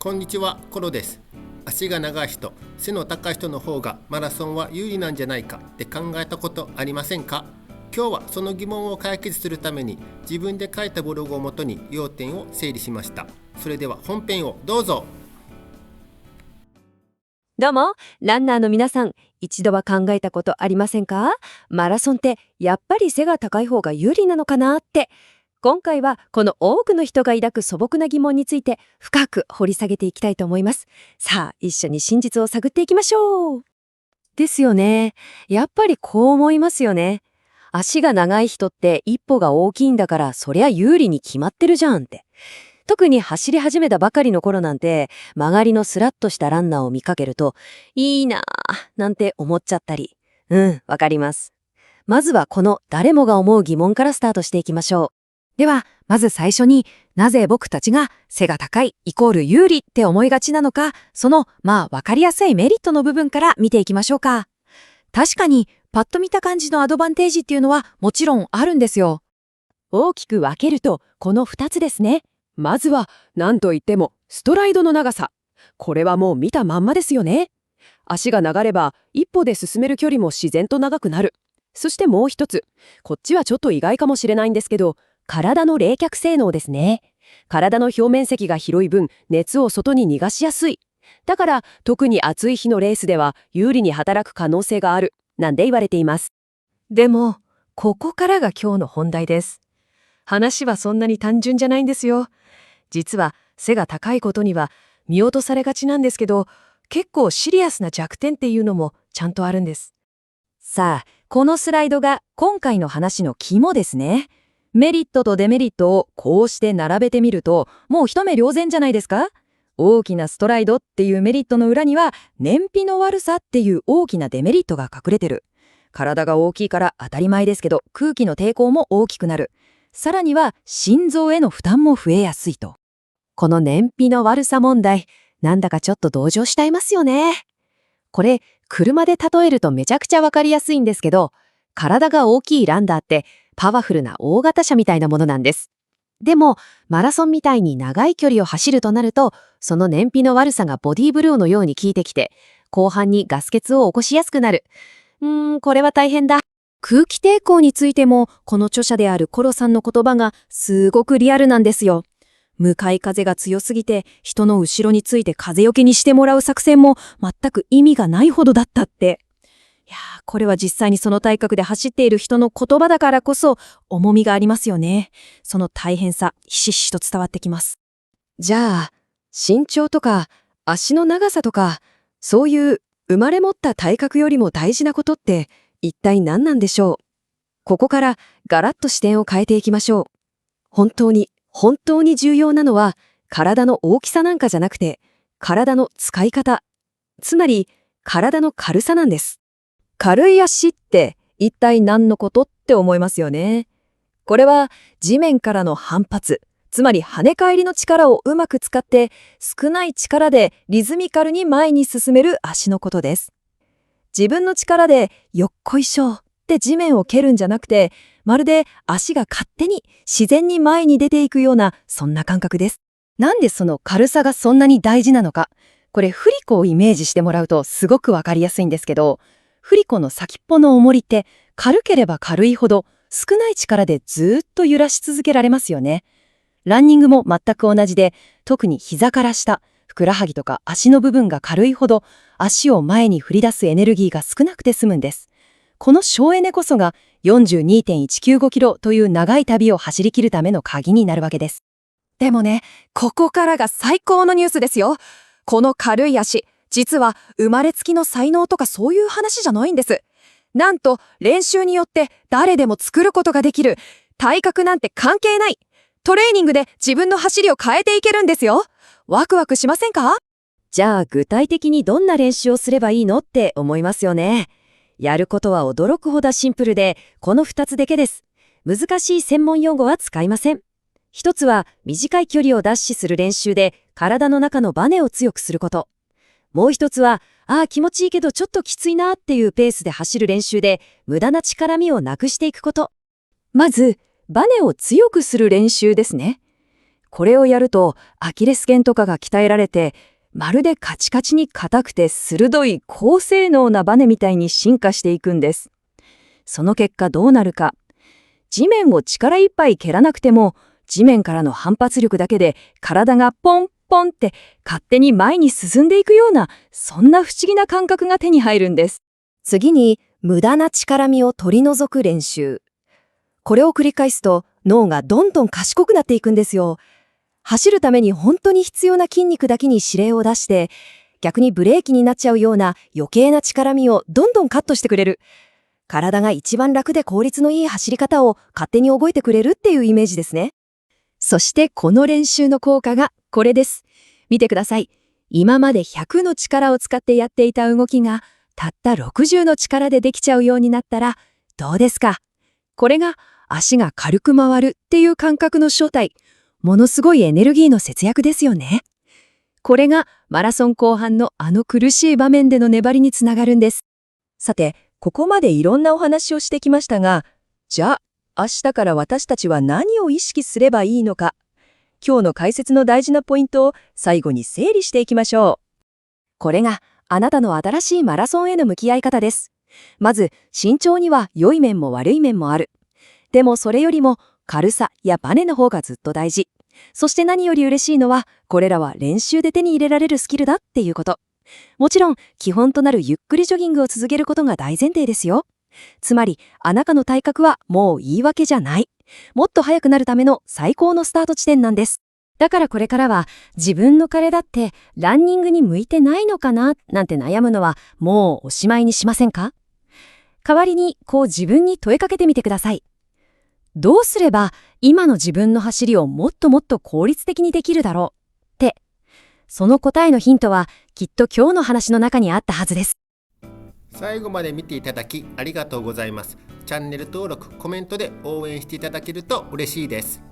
こんにちは、コロです。足が長い人、背の高い人の方がマラソンは有利なんじゃないかって考えたことありませんか？今日はその疑問を解決するために自分で書いたブログをもとに要点を整理しました。それでは本編をどうぞ。どうも、ランナーの皆さん、一度は考えたことありませんか？マラソンってやっぱり背が高い方が有利なのかなって。今回はこの多くの人が抱く素朴な疑問について深く掘り下げていきたいと思います。さあ、一緒に真実を探っていきましょう。ですよね。やっぱりこう思いますよね。足が長い人って一歩が大きいんだからそりゃ有利に決まってるじゃんって。特に走り始めたばかりの頃なんて、曲がりのスラッとしたランナーを見かけると、いいなぁ、なんて思っちゃったり。わかります。まずはこの誰もが思う疑問からスタートしていきましょう。では、まず最初になぜ僕たちが背が高いイコール有利って思いがちなのか、そのわかりやすいメリットの部分から見ていきましょうか。確かに、パッと見た感じのアドバンテージっていうのはもちろんあるんですよ。大きく分けると、この2つですね。まずは何といってもストライドの長さ。これはもう見たまんまですよね。足が長れば一歩で進める距離も自然と長くなる。そしてもう一つ、こっちはちょっと意外かもしれないんですけど、体の冷却性能ですね。体の表面積が広い分、熱を外に逃がしやすい。だから特に暑い日のレースでは有利に働く可能性がある、なんて言われています。でも、ここからが今日の本題です。話はそんなに単純じゃないんですよ。実は背が高いことには見落とされがちなんですけど、結構シリアスな弱点っていうのもちゃんとあるんです。さあ、このスライドが今回の話の肝ですね。メリットとデメリットをこうして並べてみると、もう一目瞭然じゃないですか？大きなストライドっていうメリットの裏には、燃費の悪さっていう大きなデメリットが隠れてる。体が大きいから当たり前ですけど、空気の抵抗も大きくなる。さらには心臓への負担も増えやすいと。この燃費の悪さ問題、なんだかちょっと同情しちゃいますよね。これ、車で例えるとめちゃくちゃわかりやすいんですけど、体が大きいランダーってパワフルな大型車みたいなものなんです。でも、マラソンみたいに長い距離を走るとなると、その燃費の悪さがボディーブローのように効いてきて、後半にガス欠を起こしやすくなる。これは大変だ。空気抵抗についても、この著者であるコロさんの言葉がすごくリアルなんですよ。向かい風が強すぎて、人の後ろについて風よけにしてもらう作戦も全く意味がないほどだったって。いやー、これは実際にその体格で走っている人の言葉だからこそ重みがありますよね。その大変さ、ひしひしと伝わってきます。じゃあ、身長とか足の長さとか、そういう生まれ持った体格よりも大事なことって一体何なんでしょう？ここからガラッと視点を変えていきましょう。本当に重要なのは体の大きさなんかじゃなくて、体の使い方、つまり体の軽さなんです。軽い足って一体何のことって思いますよね。これは地面からの反発、つまり跳ね返りの力をうまく使って少ない力でリズミカルに前に進める足のことです。自分の力でよっこいしょって地面を蹴るんじゃなくて、まるで足が勝手に自然に前に出ていくような、そんな感覚です。なんでその軽さがそんなに大事なのか。これ、振り子をイメージしてもらうとすごくわかりやすいんですけど、振り子の先っぽの重りって軽ければ軽いほど少ない力でずっと揺らし続けられますよね。ランニングも全く同じで、特に膝から下、ふくらはぎとか足の部分が軽いほど足を前に振り出すエネルギーが少なくて済むんです。この省エネこそが 42.195 キロという長い旅を走り切るための鍵になるわけです。でもね、ここからが最高のニュースですよ。この軽い足、実は生まれつきの才能とかそういう話じゃないんです。なんと練習によって誰でも作ることができる。体格なんて関係ない。トレーニングで自分の走りを変えていけるんですよ。ワクワクしませんか？じゃあ具体的にどんな練習をすればいいのって思いますよね。やることは驚くほどシンプルで、この2つだけです。難しい専門用語は使いません。一つは短い距離をダッシュする練習で体の中のバネを強くすること。もう一つは、気持ちいいけどちょっときついなっていうペースで走る練習で無駄な力みをなくしていくこと。まず、バネを強くする練習ですね。これをやるとアキレス腱とかが鍛えられて、まるでカチカチに硬くて鋭い高性能なバネみたいに進化していくんです。その結果どうなるか。地面を力いっぱい蹴らなくても、地面からの反発力だけで体がポンポンって勝手に前に進んでいくような、そんな不思議な感覚が手に入るんです。次に、無駄な力みを取り除く練習。これを繰り返すと脳がどんどん賢くなっていくんですよ。走るために本当に必要な筋肉だけに指令を出して、逆にブレーキになっちゃうような余計な力みをどんどんカットしてくれる。体が一番楽で効率のいい走り方を勝手に覚えてくれるっていうイメージですね。そしてこの練習の効果がこれです。見てください。今まで100の力を使ってやっていた動きがたった60の力でできちゃうようになったらどうですか？これが足が軽く回るっていう感覚の正体。ものすごいエネルギーの節約ですよね。これがマラソン後半のあの苦しい場面での粘りにつながるんです。さて、ここまでいろんなお話をしてきましたが、じゃあ明日から私たちは何を意識すればいいのか。今日の解説の大事なポイントを最後に整理していきましょう。これがあなたの新しいマラソンへの向き合い方です。まず、身長には良い面も悪い面もある。でもそれよりも軽さやバネの方がずっと大事。そして何より嬉しいのは、これらは練習で手に入れられるスキルだっていうこと。もちろん、基本となるゆっくりジョギングを続けることが大前提ですよ。つまり、あなたの体格はもう言い訳じゃない。もっと速くなるための最高のスタート地点なんです。だからこれからは自分の体ってランニングに向いてないのかななんて悩むのはもうおしまいにしませんか？代わりにこう自分に問いかけてみてください。どうすれば今の自分の走りをもっともっと効率的にできるだろうって、その答えのヒントはきっと今日の話の中にあったはずです。最後まで見ていただきありがとうございます。チャンネル登録、コメントで応援していただけると嬉しいです。